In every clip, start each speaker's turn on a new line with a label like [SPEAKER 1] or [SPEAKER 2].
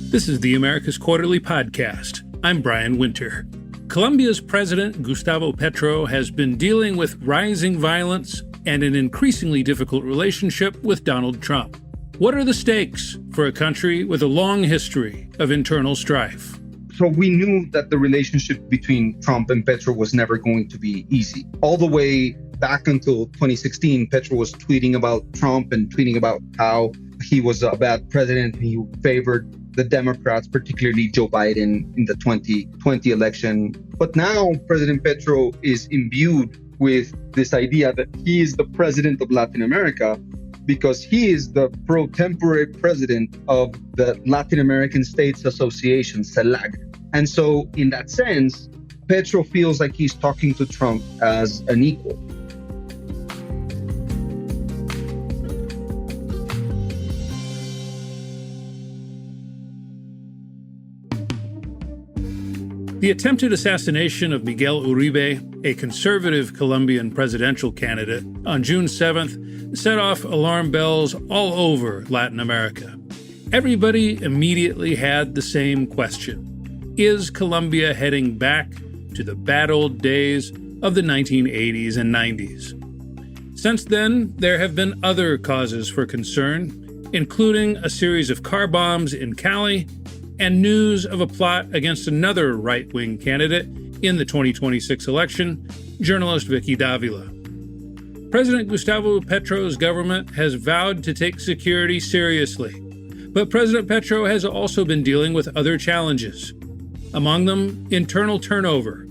[SPEAKER 1] This is the America's Quarterly Podcast. I'm Brian Winter. Colombia's president, Gustavo Petro, has been dealing with rising violence and an increasingly difficult relationship with Donald Trump. What are the stakes for a country with a long history of internal strife?
[SPEAKER 2] So we knew that the relationship between Trump and Petro was never going to be easy. All the way back until 2016, Petro was tweeting about Trump and tweeting about how he was a bad president. He favored the Democrats, particularly Joe Biden, in the 2020 election. But now President Petro is imbued with this idea that he is the president of Latin America because he is the pro tempore president of the Latin American States Association, CELAC. And so in that sense, Petro feels like he's talking to Trump as an equal.
[SPEAKER 1] The attempted assassination of Miguel Uribe, a conservative Colombian presidential candidate, on June 7th set off alarm bells all over Latin America. Everybody immediately had the same question. Is Colombia heading back to the bad old days of the 1980s and 90s? Since then, there have been other causes for concern, including a series of car bombs in Cali and news of a plot against another right-wing candidate in the 2026 election, journalist Vicky Davila. President Gustavo Petro's government has vowed to take security seriously, but President Petro has also been dealing with other challenges, among them internal turnover,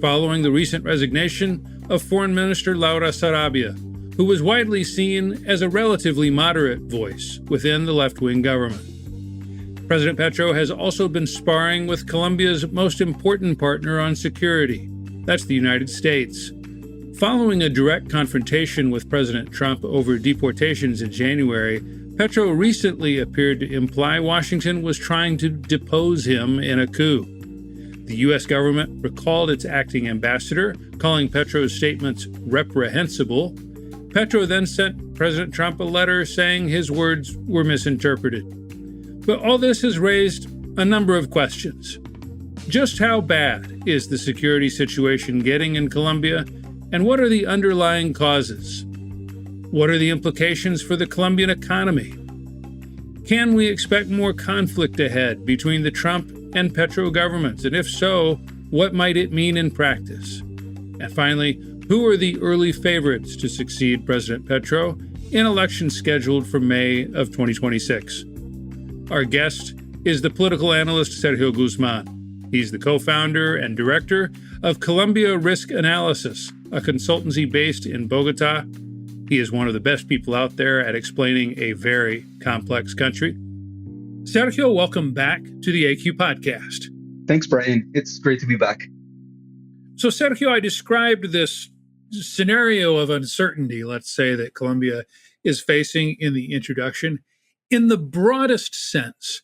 [SPEAKER 1] following the recent resignation of Foreign Minister Laura Sarabia, who was widely seen as a relatively moderate voice within the left-wing government. President Petro has also been sparring with Colombia's most important partner on security. That's the United States. Following a direct confrontation with President Trump over deportations in January, Petro recently appeared to imply Washington was trying to depose him in a coup. The U.S. government recalled its acting ambassador, calling Petro's statements reprehensible. Petro then sent President Trump a letter saying his words were misinterpreted. But all this has raised a number of questions. Just how bad is the security situation getting in Colombia, and what are the underlying causes? What are the implications for the Colombian economy? Can we expect more conflict ahead between the Trump and Petro governments, and if so, what might it mean in practice? And finally, who are the early favorites to succeed President Petro in elections scheduled for May of 2026? Our guest is the political analyst Sergio Guzmán. He's the co-founder and director of Colombia Risk Analysis, a consultancy based in Bogota. He is one of the best people out there at explaining a very complex country. Sergio, welcome back to the AQ podcast.
[SPEAKER 2] Thanks, Brian. It's great to be back.
[SPEAKER 1] So, Sergio, I described this scenario of uncertainty, let's say, that Colombia is facing in the introduction. In the broadest sense,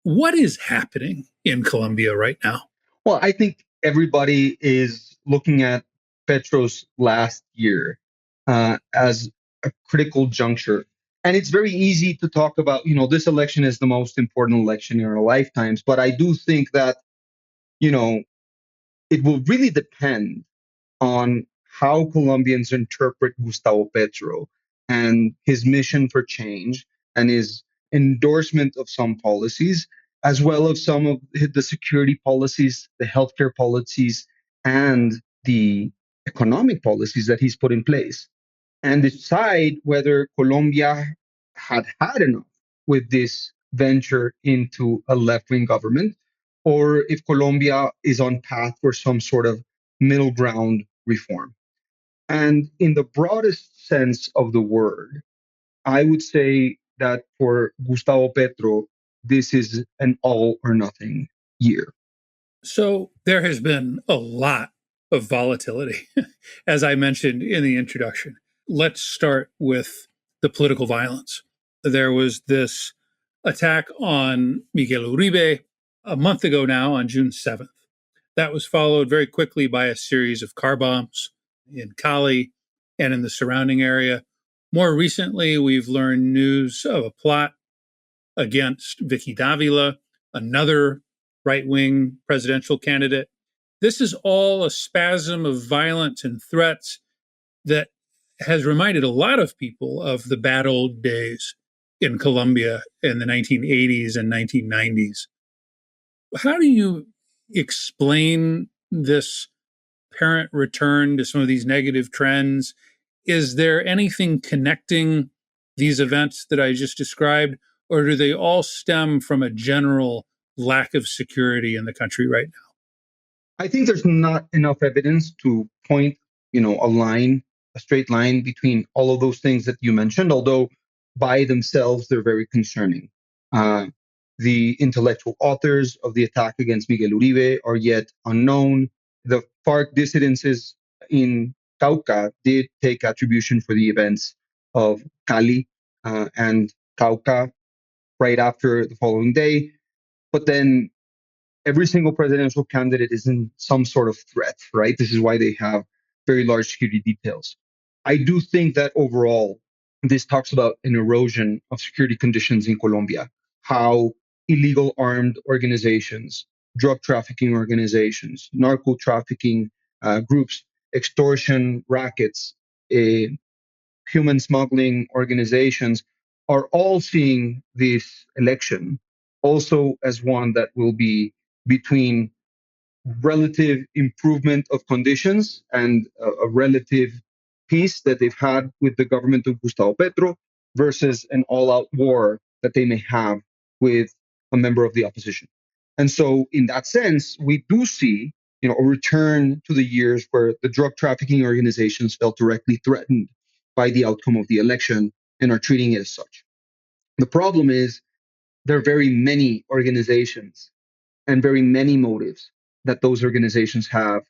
[SPEAKER 1] what is happening in Colombia right now?
[SPEAKER 2] Well, I think everybody is looking at Petro's last year as a critical juncture. And it's very easy to talk about, this election is the most important election in our lifetimes. But I do think that, it will really depend on how Colombians interpret Gustavo Petro and his mission for change and his endorsement of some policies, as well as some of the security policies, the healthcare policies, and the economic policies that he's put in place, and decide whether Colombia had enough with this venture into a left-wing government, or if Colombia is on path for some sort of middle ground reform. And in the broadest sense of the word, I would say that for Gustavo Petro, this is an all or nothing year.
[SPEAKER 1] So there has been a lot of volatility, as I mentioned in the introduction. Let's start with the political violence. There was this attack on Miguel Uribe a month ago now on June 7th. That was followed very quickly by a series of car bombs in Cali and in the surrounding area. More recently, we've learned news of a plot against Vicky Davila, another right-wing presidential candidate. This is all a spasm of violence and threats that has reminded a lot of people of the bad old days in Colombia in the 1980s and 1990s. How do you explain this apparent return to some of these negative trends? Is there anything connecting these events that I just described, or do they all stem from a general lack of security in the country right now?
[SPEAKER 2] I think there's not enough evidence to point, a straight line between all of those things that you mentioned, although by themselves they're very concerning. Uh, the intellectual authors of the attack against Miguel Uribe are yet unknown. The FARC dissidences in Cauca did take attribution for the events of Cali and Cauca right after the following day. But then every single presidential candidate is in some sort of threat, right? This is why they have very large security details. I do think that overall, this talks about an erosion of security conditions in Colombia, how illegal armed organizations, drug trafficking organizations, narco trafficking groups, extortion rackets, uh, human smuggling organizations are all seeing this election also as one that will be between relative improvement of conditions and a relative peace that they've had with the government of Gustavo Petro versus an all-out war that they may have with a member of the opposition. And so in that sense, we do see, a return to the years where the drug trafficking organizations felt directly threatened by the outcome of the election and are treating it as such. The problem is there are very many organizations and very many motives that those organizations have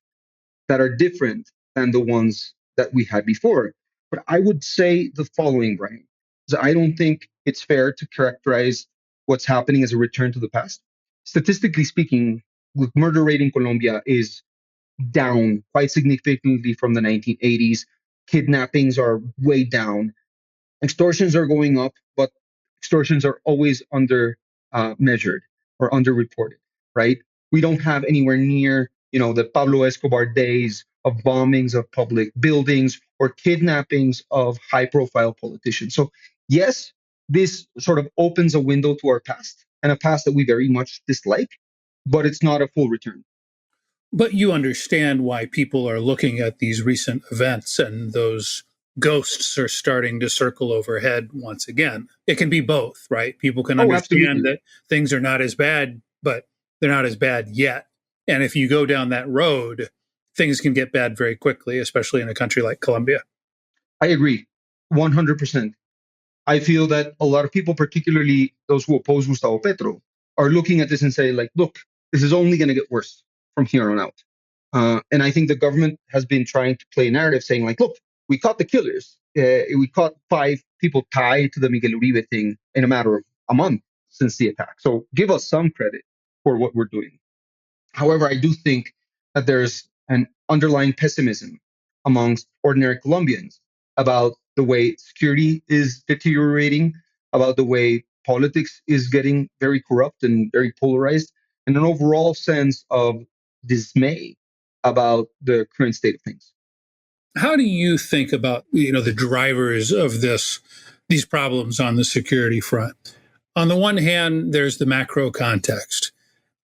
[SPEAKER 2] that are different than the ones that we had before. But I would say the following, Brian. So I don't think it's fair to characterize what's happening as a return to the past. Statistically speaking, the murder rate in Colombia is down quite significantly from the 1980s. Kidnappings are way down. Extortions are going up, but extortions are always under measured or underreported, right? We don't have anywhere near, the Pablo Escobar days of bombings of public buildings or kidnappings of high-profile politicians. So yes, this sort of opens a window to our past and a past that we very much dislike, but it's not a full return.
[SPEAKER 1] But you understand why people are looking at these recent events and those ghosts are starting to circle overhead once again. It can be both, right? People can
[SPEAKER 2] Oh,
[SPEAKER 1] understand
[SPEAKER 2] absolutely.
[SPEAKER 1] that things are not as bad, but they're not as bad yet. And if you go down that road, things can get bad very quickly, especially in a country like Colombia.
[SPEAKER 2] I agree 100%. I feel that a lot of people, particularly those who oppose Gustavo Petro, are looking at this and say, like, look, this is only going to get worse from here on out. And I think the government has been trying to play a narrative saying, like, look, we caught the killers. We caught 5 people tied to the Miguel Uribe thing in a matter of a month since the attack. So give us some credit for what we're doing. However, I do think that there's an underlying pessimism amongst ordinary Colombians about the way security is deteriorating, about the way politics is getting very corrupt and very polarized, and an overall sense of dismay about the current state of things.
[SPEAKER 1] How do you think about, the drivers of these problems on the security front? On the one hand, there's the macro context.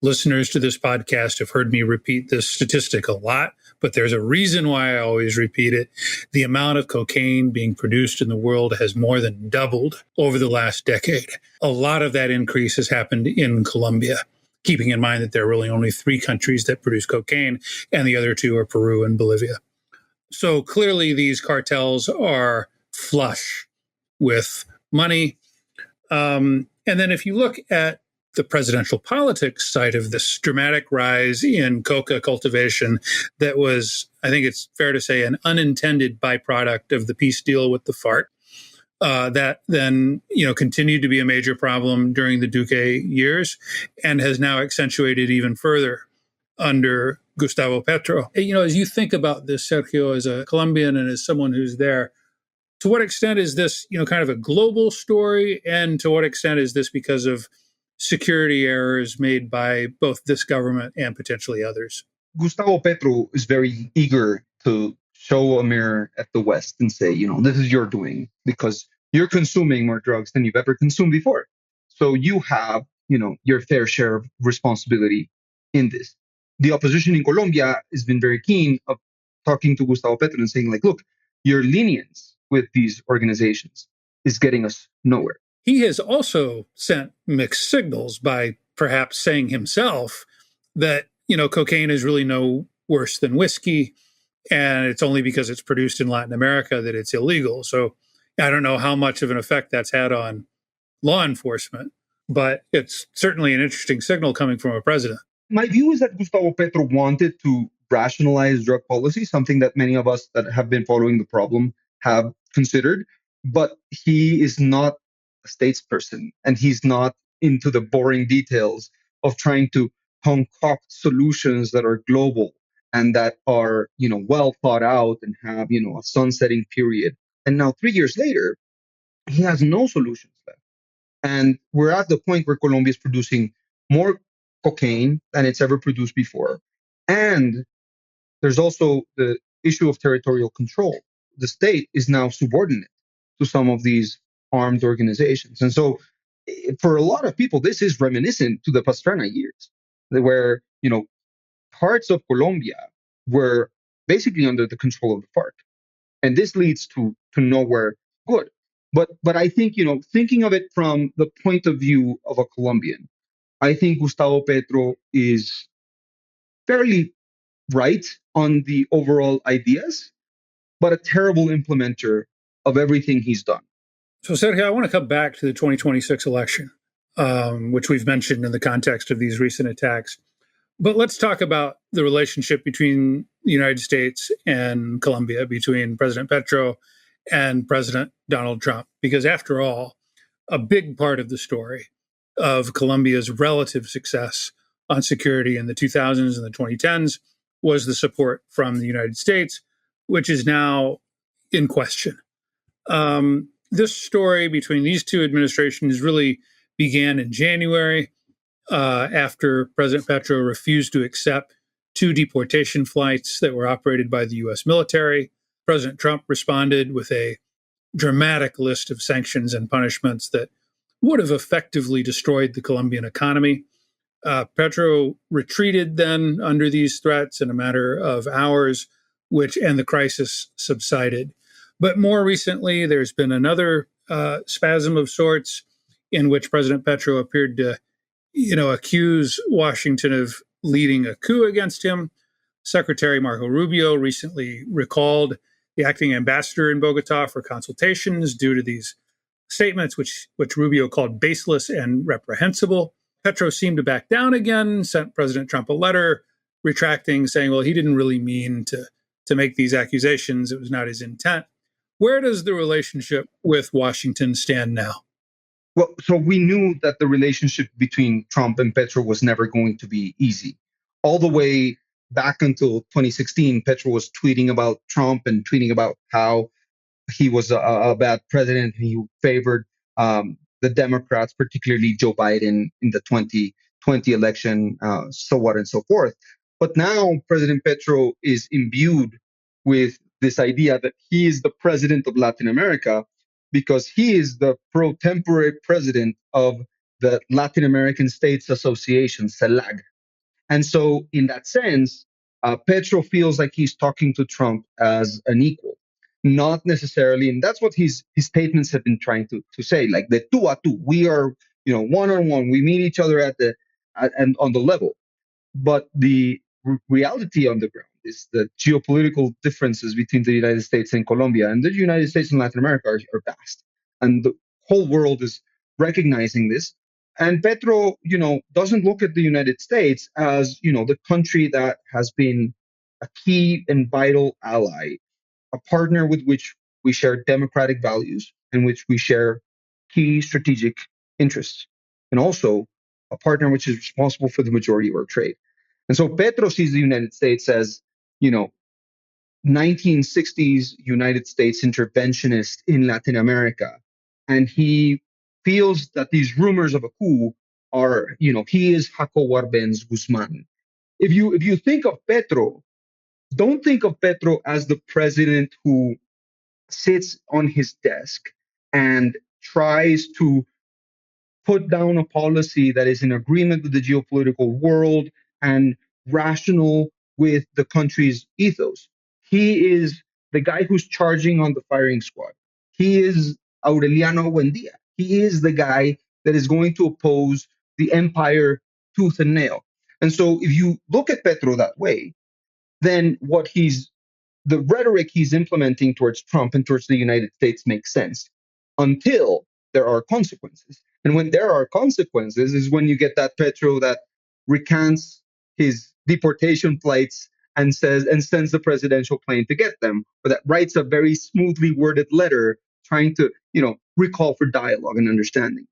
[SPEAKER 1] Listeners to this podcast have heard me repeat this statistic a lot, but there's a reason why I always repeat it. The amount of cocaine being produced in the world has more than doubled over the last decade. A lot of that increase has happened in Colombia, keeping in mind that there are really only 3 countries that produce cocaine, and the other 2 are Peru and Bolivia. So clearly these cartels are flush with money. And then if you look at the presidential politics side of this dramatic rise in coca cultivation that was, I think it's fair to say, an unintended byproduct of the peace deal with the FARC, that then, continued to be a major problem during the Duque years and has now accentuated even further under Gustavo Petro. As you think about this, Sergio, as a Colombian and as someone who's there, to what extent is this, kind of a global story? And to what extent is this because of security errors made by both this government and potentially others?
[SPEAKER 2] Gustavo Petro is very eager to show a mirror at the West and say, this is your doing because you're consuming more drugs than you've ever consumed before. So you have, your fair share of responsibility in this. The opposition in Colombia has been very keen of talking to Gustavo Petro and saying, like, look, your lenience with these organizations is getting us nowhere.
[SPEAKER 1] He has also sent mixed signals by perhaps saying himself that, cocaine is really no worse than whiskey, and it's only because it's produced in Latin America that it's illegal. So I don't know how much of an effect that's had on law enforcement, but it's certainly an interesting signal coming from a president.
[SPEAKER 2] My view is that Gustavo Petro wanted to rationalize drug policy, something that many of us that have been following the problem have considered, but he is not a statesperson and he's not into the boring details of trying to concoct solutions that are global and that are, well thought out and have, a sunsetting period. And now 3 years later, he has no solutions left. And we're at the point where Colombia is producing more cocaine than it's ever produced before. And there's also the issue of territorial control. The state is now subordinate to some of these armed organizations. And so for a lot of people, this is reminiscent to the Pastrana years, where, parts of Colombia were basically under the control of the FARC. And this leads to nowhere good. But I think, thinking of it from the point of view of a Colombian, I think Gustavo Petro is fairly right on the overall ideas, but a terrible implementer of everything he's done.
[SPEAKER 1] So, Sergio, I want to come back to the 2026 election, which we've mentioned in the context of these recent attacks. But let's talk about the relationship between the United States and Colombia, between President Petro and President Donald Trump, because after all, a big part of the story of Colombia's relative success on security in the 2000s and the 2010s was the support from the United States, which is now in question. This story between these two administrations really began in January after President Petro refused to accept two deportation flights that were operated by the U.S. military. President Trump responded with a dramatic list of sanctions and punishments that would have effectively destroyed the Colombian economy. Petro retreated then under these threats in a matter of hours, and the crisis subsided. But more recently, there's been another spasm of sorts in which President Petro appeared to, accuse Washington of leading a coup against him. Secretary Marco Rubio recently recalled the acting ambassador in Bogota for consultations due to these statements, which Rubio called baseless and reprehensible. Petro seemed to back down again, sent President Trump a letter retracting, saying, well, he didn't really mean to make these accusations. It was not his intent. Where does the relationship with Washington stand now?
[SPEAKER 2] Well, so we knew that the relationship between Trump and Petro was never going to be easy. All the way back until 2016, Petro was tweeting about Trump and tweeting about how he was a bad president and he favored the Democrats, particularly Joe Biden in the 2020 election, so on and so forth. But now President Petro is imbued with this idea that he is the president of Latin America because he is the pro tempore president of the Latin American States Association, CELAC. And so in that sense, Petro feels like he's talking to Trump as an equal, not necessarily. And that's what his statements have been trying to say, like the tú a tú. We are, one-on-one. We meet each other and on the level. But the reality on the ground is that geopolitical differences between the United States and Colombia and the United States and Latin America are vast. And the whole world is recognizing this. And Petro, doesn't look at the United States as, the country that has been a key and vital ally, a partner with which we share democratic values and which we share key strategic interests, and also a partner which is responsible for the majority of our trade. And so Petro sees the United States as, 1960s United States interventionist in Latin America. And he feels that these rumors of a coup are, he is Jacob Arbenz Guzmán. If you think of Petro, don't think of Petro as the president who sits on his desk and tries to put down a policy that is in agreement with the geopolitical world and rational with the country's ethos. He is the guy who's charging on the firing squad. He is Aureliano Buendia. He is the guy that is going to oppose the empire tooth and nail. And so if you look at Petro that way, then the rhetoric he's implementing towards Trump and towards the United States makes sense until there are consequences. And when there are consequences is when you get that Petro that recants his deportation flights and sends the presidential plane to get them, or that writes a very smoothly worded letter trying to, recall for dialogue and understanding.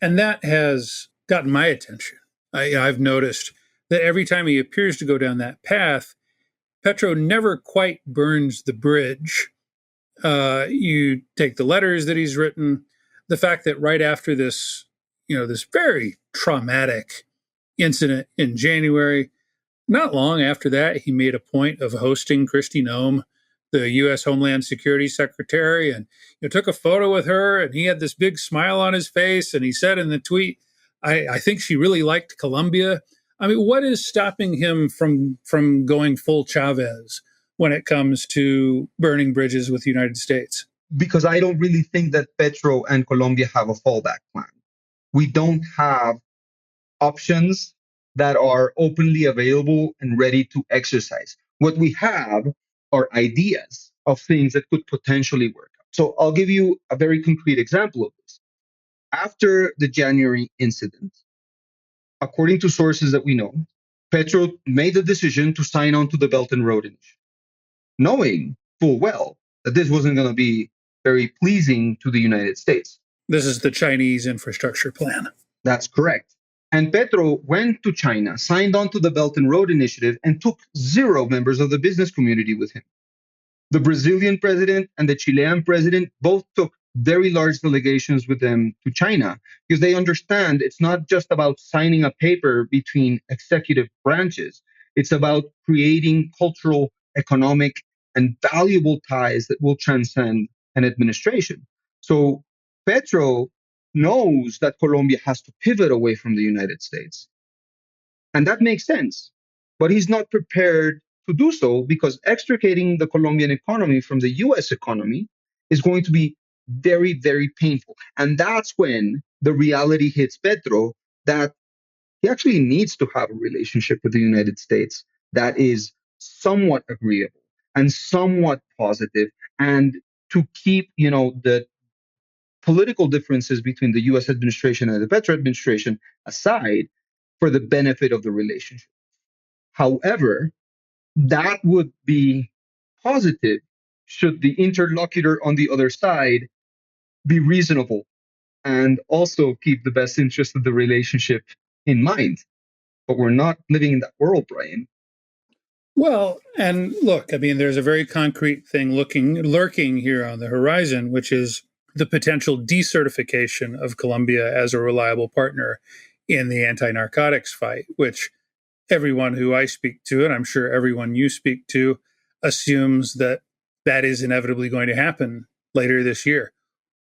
[SPEAKER 1] And that has gotten my attention. I've noticed that every time he appears to go down that path, Petro never quite burns the bridge. You take the letters that he's written, the fact that right after this, this very traumatic incident in January, not long after that, he made a point of hosting Kristi Noem, the U.S. Homeland Security Secretary, and took a photo with her, and he had this big smile on his face, and he said in the tweet, I think she really liked Colombia. I mean, what is stopping him from going full Chavez when it comes to burning bridges with the United States?
[SPEAKER 2] Because I don't really think that Petro and Colombia have a fallback plan. We don't have options that are openly available and ready to exercise. What we have are ideas of things that could potentially work. So I'll give you a very concrete example of this. After the January incident, according to sources that we know, Petro made the decision to sign on to the Belt and Road Initiative, knowing full well that this wasn't going to be very pleasing to the United States.
[SPEAKER 1] This is the Chinese infrastructure plan.
[SPEAKER 2] That's correct. And Petro went to China, signed on to the Belt and Road Initiative, and took 0 members of the business community with him. The Brazilian president and the Chilean president both took very large delegations with them to China because they understand it's not just about signing a paper between executive branches. It's about creating cultural, economic, and valuable ties that will transcend an administration. So Petro knows that Colombia has to pivot away from the United States. And that makes sense. But he's not prepared to do so because extricating the Colombian economy from the US economy is going to be very, very painful. And that's when the reality hits Petro that he actually needs to have a relationship with the United States that is somewhat agreeable and somewhat positive, and to keep, the political differences between the US administration and the Petro administration aside for the benefit of the relationship. However, that would be positive should the interlocutor on the other side be reasonable and also keep the best interest of the relationship in mind. But we're not living in that world, Brian.
[SPEAKER 1] Well, and look, I mean, there's a very concrete thing lurking here on the horizon, which is the potential decertification of Colombia as a reliable partner in the anti-narcotics fight, which everyone who I speak to, and I'm sure everyone you speak to, assumes that that is inevitably going to happen later this year.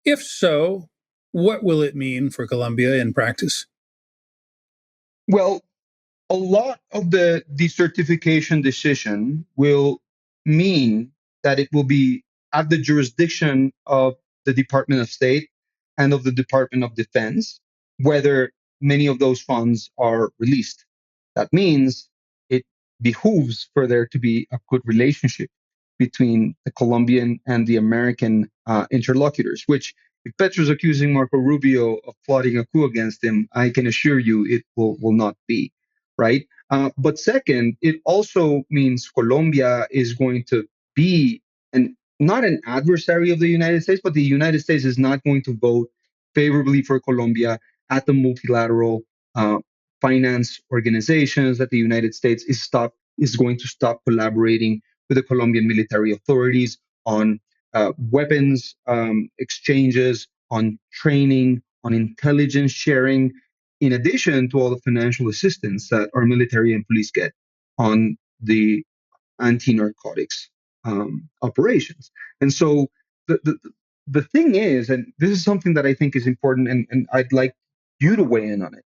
[SPEAKER 1] If so, what will it mean for Colombia in practice?
[SPEAKER 2] Well, a lot of the decertification decision will mean that it will be at the jurisdiction of the Department of State and of the Department of Defense, whether many of those funds are released. That means it behooves for there to be a good relationship between the Colombian and the American interlocutors, which if Petro's accusing Marco Rubio of plotting a coup against him, I can assure you it will not be, right? But second, it also means Colombia is going to be not an adversary of the United States, but the United States is not going to vote favorably for Colombia at the multilateral finance organizations, that the United States is going to stop collaborating with the Colombian military authorities on weapons exchanges, on training, on intelligence sharing. in addition to all the financial assistance that our military and police get on the anti-narcotics operations. And so the, the the thing is, and this is something that I think is important, and I'd like you to weigh in on it.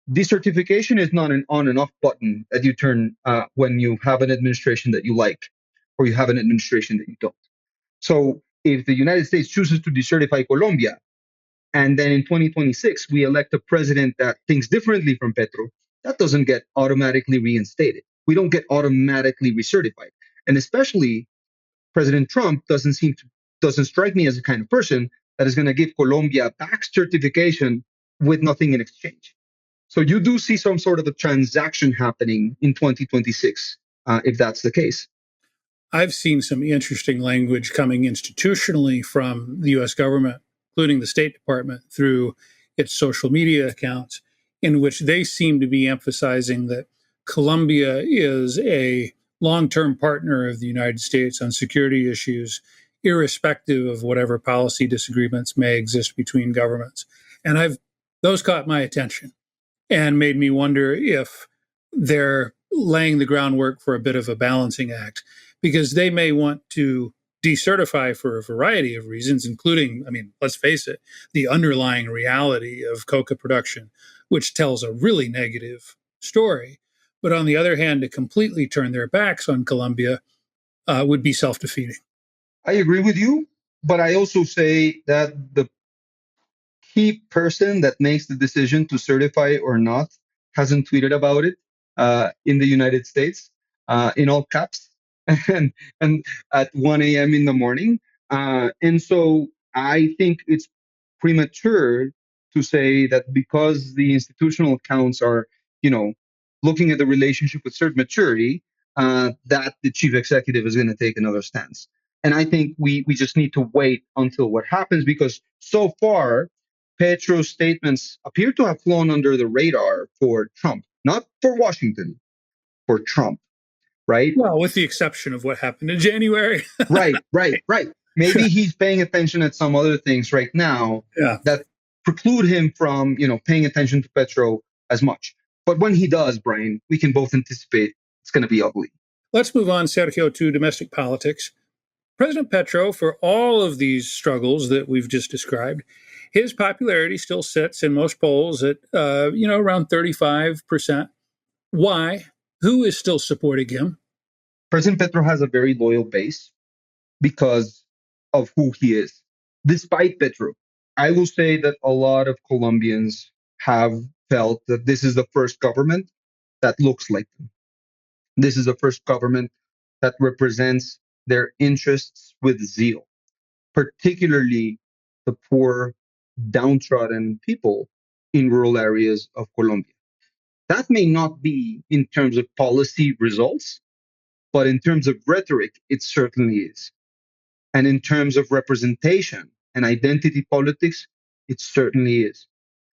[SPEAKER 2] Decertification is not an on and off button that you turn when you have an administration that you like or you have an administration that you don't. So if the United States chooses to decertify Colombia, and then in 2026 we elect a president that thinks differently from Petro, that doesn't get automatically reinstated. We don't get automatically recertified. And especially President Trump doesn't strike me as the kind of person that is going to give Colombia back certification with nothing in exchange. So you do see some sort of a transaction happening in 2026, if that's the case.
[SPEAKER 1] I've seen some interesting language coming institutionally from the US government, including the State Department, through its social media accounts, in which they seem to be emphasizing that Colombia is a long term partner of the United States on security issues, irrespective of whatever policy disagreements may exist between governments. And those caught my attention and made me wonder if they're laying the groundwork for a bit of a balancing act, because they may want to decertify for a variety of reasons, including, I mean, let's face it, the underlying reality of coca production, which tells a really negative story. But on the other hand, to completely turn their backs on Colombia would be self-defeating.
[SPEAKER 2] I agree with you, but I also say that the key person that makes the decision to certify or not hasn't tweeted about it in the United States in all caps and at 1 a.m. in the morning. And so I think it's premature to say that because the institutional accounts are, looking at the relationship with certain maturity, that the chief executive is going to take another stance. And I think we just need to wait until what happens, because so far, Petro's statements appear to have flown under the radar for Trump, not for Washington, for Trump, right?
[SPEAKER 1] Well, with the exception of what happened in January.
[SPEAKER 2] Right. Maybe he's paying attention at some other things right now that preclude him from, paying attention to Petro as much. But when he does, Brian, we can both anticipate it's going to be ugly.
[SPEAKER 1] Let's move on, Sergio, to domestic politics. President Petro, for all of these struggles that we've just described, his popularity still sits in most polls at, around 35%. Why? Who is still supporting him?
[SPEAKER 2] President Petro has a very loyal base because of who he is. Despite Petro, I will say that a lot of Colombians have felt that this is the first government that looks like them. This is the first government that represents their interests with zeal, particularly the poor, downtrodden people in rural areas of Colombia. That may not be in terms of policy results, but in terms of rhetoric, it certainly is. And in terms of representation and identity politics, it certainly is.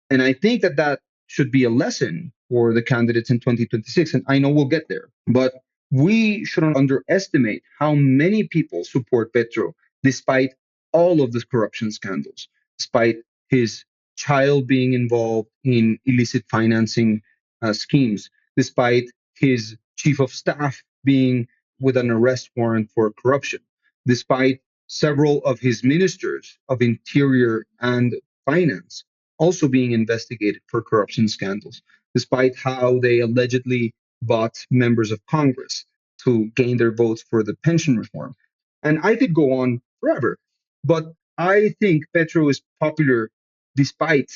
[SPEAKER 2] And I think that should be a lesson for the candidates in 2026. And I know we'll get there, but we shouldn't underestimate how many people support Petro despite all of the corruption scandals, despite his child being involved in illicit financing schemes, despite his chief of staff being with an arrest warrant for corruption, despite several of his ministers of interior and finance also being investigated for corruption scandals, despite how they allegedly bought members of Congress to gain their votes for the pension reform. And I could go on forever, but I think Petro is popular despite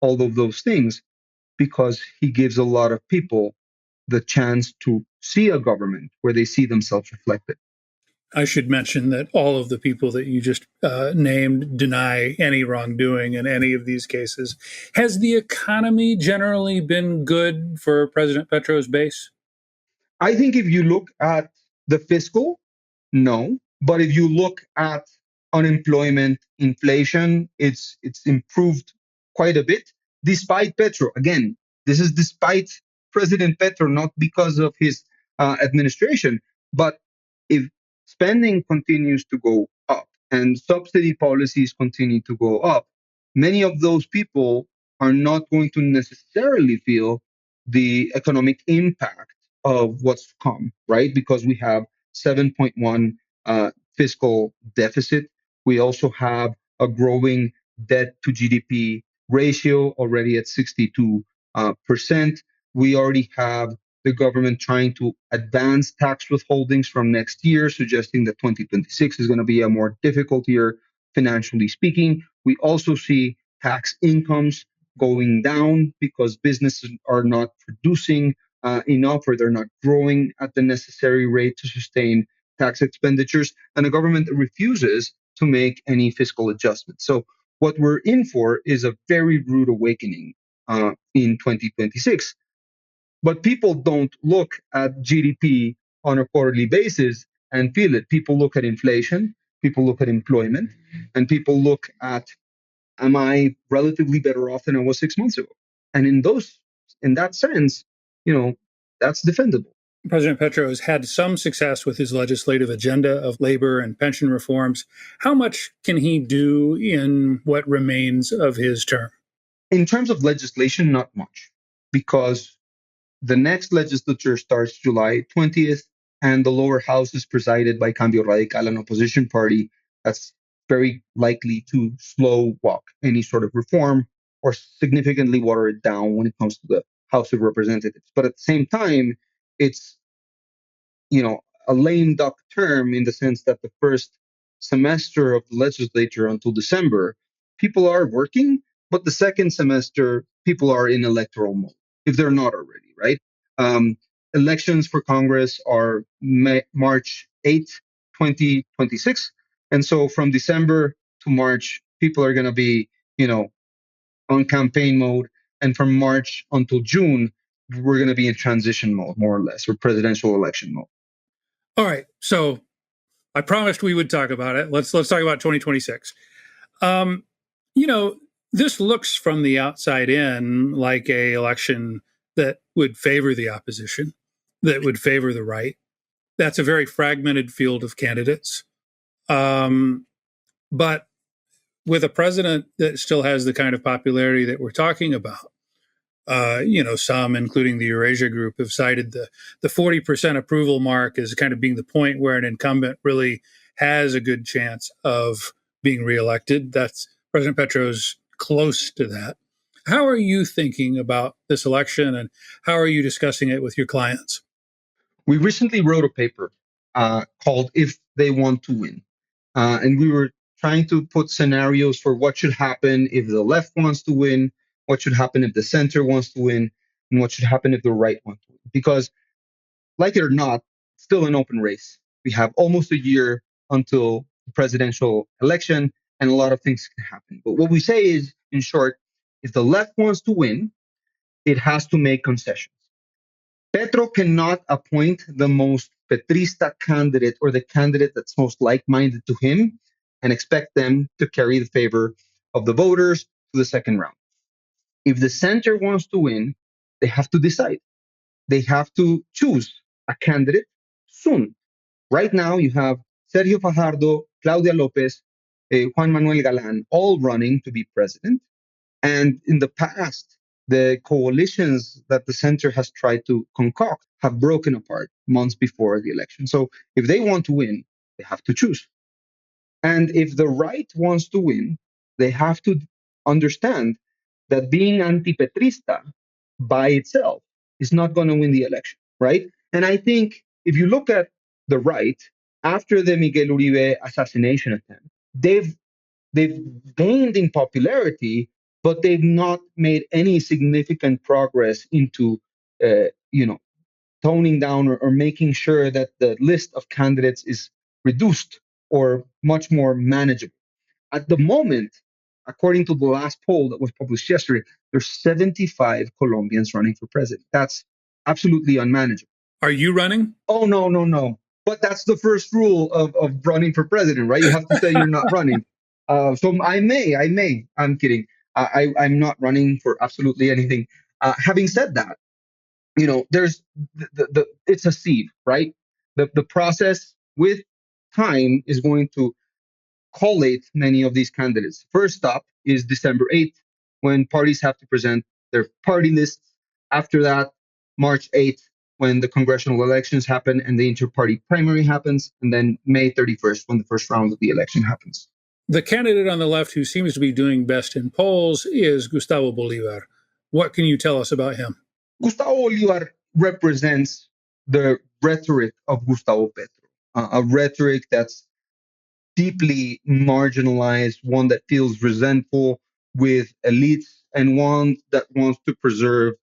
[SPEAKER 2] all of those things because he gives a lot of people the chance to see a government where they see themselves reflected.
[SPEAKER 1] I should mention that all of the people that you just named deny any wrongdoing in any of these cases. Has the economy generally been good for President Petro's base?
[SPEAKER 2] I think if you look at the fiscal, no. But if you look at unemployment, inflation, it's improved quite a bit, despite Petro. Again, this is despite President Petro, not because of his administration. But if spending continues to go up and subsidy policies continue to go up, many of those people are not going to necessarily feel the economic impact of what's to come, right? Because we have 7.1 fiscal deficit. We also have a growing debt to GDP ratio already at 62%. We already have the government trying to advance tax withholdings from next year, suggesting that 2026 is going to be a more difficult year financially speaking. We also see tax incomes going down because businesses are not producing enough, or they're not growing at the necessary rate to sustain tax expenditures, and the government refuses to make any fiscal adjustments. So what we're in for is a very rude awakening in 2026. But people don't look at GDP on a quarterly basis and feel it. People look at inflation, people look at employment, and people look at, am I relatively better off than I was 6 months ago? And in that sense, that's defendable.
[SPEAKER 1] President Petro has had some success with his legislative agenda of labor and pension reforms. How much can he do in what remains of his term?
[SPEAKER 2] In terms of legislation, not much, because the next legislature starts July 20th, and the lower house is presided by Cambio Radical, an opposition party that's very likely to slow walk any sort of reform or significantly water it down when it comes to the House of Representatives. But at the same time, it's a lame duck term in the sense that the first semester of the legislature until December, people are working, but the second semester, people are in electoral mode, if they're not already, right? Um, Elections for Congress are March 8th, 2026. And so from December to March, people are going to be, on campaign mode. And from March until June, we're going to be in transition mode, more or less, or presidential election mode.
[SPEAKER 1] All right. So I promised we would talk about it. Let's talk about 2026. Um, this looks from the outside in like a election that would favor the opposition, that would favor the right. That's a very fragmented field of candidates. But with a president that still has the kind of popularity that we're talking about, some, including the Eurasia Group, have cited the 40% approval mark as kind of being the point where an incumbent really has a good chance of being reelected. That's President Petro's close to that. How are you thinking about this election, and how are you discussing it with your clients?
[SPEAKER 2] We recently wrote a paper called "If They Want to Win," and we were trying to put scenarios for what should happen if the left wants to win, what should happen if the center wants to win, and what should happen if the right wants to win. Because, like it or not, it's still an open race. We have almost a year until the presidential election, and a lot of things can happen. But what we say is, in short, if the left wants to win, it has to make concessions. Petro cannot appoint the most Petrista candidate, or the candidate that's most like-minded to him, and expect them to carry the favor of the voters to the second round. If the center wants to win, they have to decide. They have to choose a candidate soon. Right now, you have Sergio Fajardo, Claudia Lopez, Juan Manuel Galan, all running to be president. And in the past, the coalitions that the center has tried to concoct have broken apart months before the election. So if they want to win, they have to choose. And if the right wants to win, they have to understand that being anti-Petrista by itself is not going to win the election, right? And I think if you look at the right, after the Miguel Uribe assassination attempt, they've gained in popularity, but they've not made any significant progress into, toning down, or making sure that the list of candidates is reduced or much more manageable. At the moment, according to the last poll that was published yesterday, there's 75 Colombians running for president. That's absolutely unmanageable.
[SPEAKER 1] Are you running?
[SPEAKER 2] Oh, no, no, no. But that's the first rule of running for president, right? You have to say you're not running. So I may. I'm kidding. I'm not running for absolutely anything. Having said that, there's it's a seed, right? The process with time is going to collate many of these candidates. First stop is December 8th, when parties have to present their party lists. After that, March 8th, when the congressional elections happen and the inter-party primary happens, and then May 31st, when the first round of the election happens.
[SPEAKER 1] The candidate on the left who seems to be doing best in polls is Gustavo Bolívar. What can you tell us about him?
[SPEAKER 2] Gustavo Bolívar represents the rhetoric of Gustavo Petro, a rhetoric that's deeply marginalized, one that feels resentful with elites, and one that wants to preserve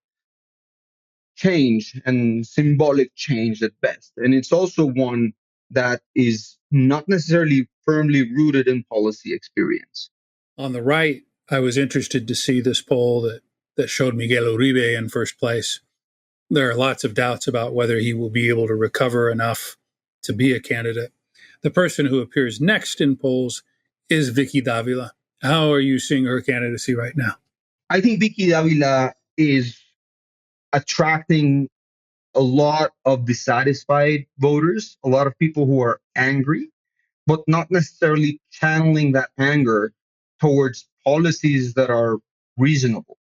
[SPEAKER 2] change and symbolic change at best. And it's also one that is not necessarily firmly rooted in policy experience.
[SPEAKER 1] On the right, I was interested to see this poll that showed Miguel Uribe in first place. There are lots of doubts about whether he will be able to recover enough to be a candidate. The person who appears next in polls is Vicky Davila. How are you seeing her candidacy right now?
[SPEAKER 2] I think Vicky Davila is attracting a lot of dissatisfied voters, a lot of people who are angry, but not necessarily channeling that anger towards policies that are reasonable.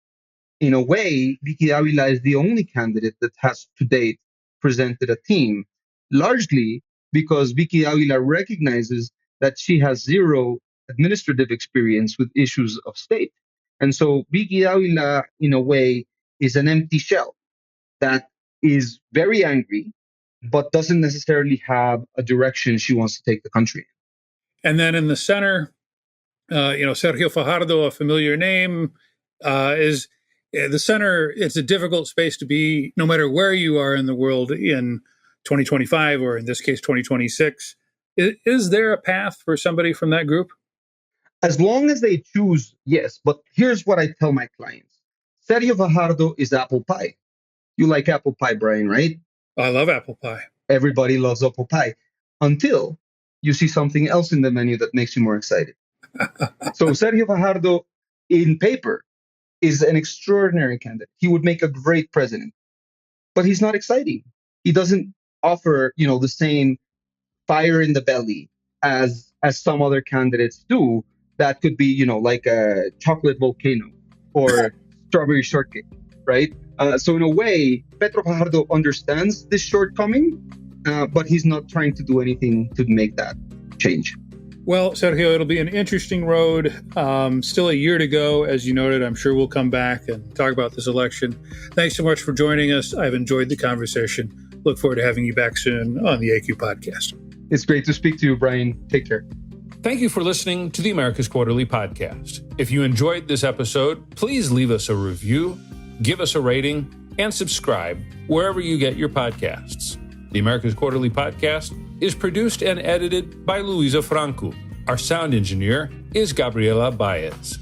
[SPEAKER 2] In a way, Vicky Davila is the only candidate that has to date presented a team, largely because Vicky Davila recognizes that she has zero administrative experience with issues of state. And so Vicky Davila, in a way, is an empty shell that is very angry, but doesn't necessarily have a direction she wants to take the country in.
[SPEAKER 1] And then in the center, Sergio Fajardo, a familiar name, is the center. It's a difficult space to be, no matter where you are in the world in 2025, or in this case, 2026. Is there a path for somebody from that group?
[SPEAKER 2] As long as they choose, yes. But here's what I tell my clients. Sergio Fajardo is apple pie. You like apple pie, Brian, right?
[SPEAKER 1] I love apple pie.
[SPEAKER 2] Everybody loves apple pie until you see something else in the menu that makes you more excited. So Sergio Fajardo, in paper, is an extraordinary candidate. He would make a great president, but he's not exciting. He doesn't offer, the same fire in the belly as some other candidates do. That could be, like a chocolate volcano or strawberry shortcake, right? So in a way, Petro Fajardo understands this shortcoming, but he's not trying to do anything to make that change.
[SPEAKER 1] Well, Sergio, it'll be an interesting road. Still a year to go, as you noted. I'm sure we'll come back and talk about this election. Thanks so much for joining us. I've enjoyed the conversation. Look forward to having you back soon on the AQ podcast.
[SPEAKER 2] It's great to speak to you, Brian. Take care.
[SPEAKER 1] Thank you for listening to the America's Quarterly Podcast. If you enjoyed this episode, please leave us a review, give us a rating, and subscribe wherever you get your podcasts. The America's Quarterly Podcast is produced and edited by Luisa Franco. Our sound engineer is Gabriela Baez.